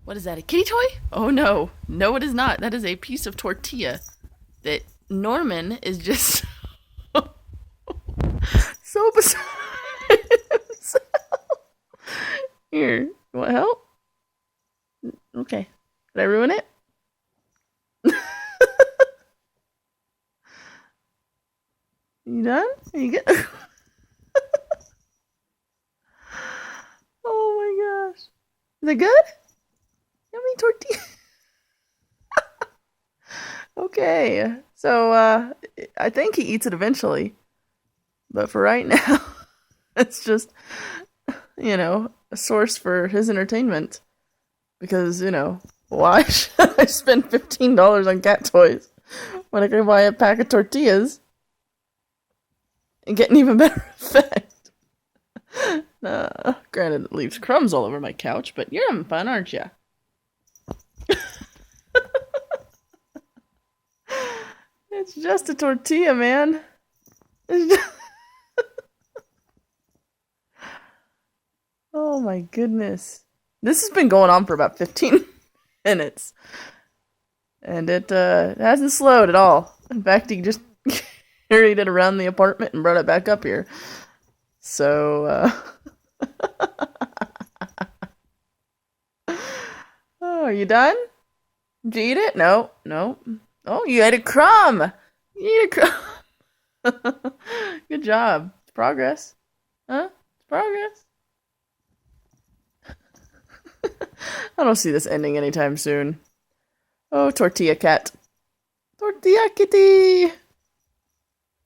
What is that, a kitty toy? Oh no. No, it is not. That is a piece of tortilla that Norman is just so beside himself. Here, you want help? Okay. Did I ruin it? You done? Are you good? Oh my gosh. Is it good? Yummy tortilla. Okay. So, I think he eats it eventually. But for right now, it's just, a source for his entertainment. Because, why should I spend $15 on cat toys when I can buy a pack of tortillas and get an even better effect? Granted, it leaves crumbs all over my couch, but you're having fun, aren't you? It's just a tortilla, man. It's just... Oh my goodness. This has been going on for about 15 minutes. And it hasn't slowed at all. In fact, he just carried it around the apartment and brought it back up here. So, oh, are you done? Did you eat it? No, no. Oh, you ate a crumb. You ate a crumb. Good job. It's progress. Huh? It's progress. I don't see this ending anytime soon. Oh, tortilla cat. Tortilla kitty.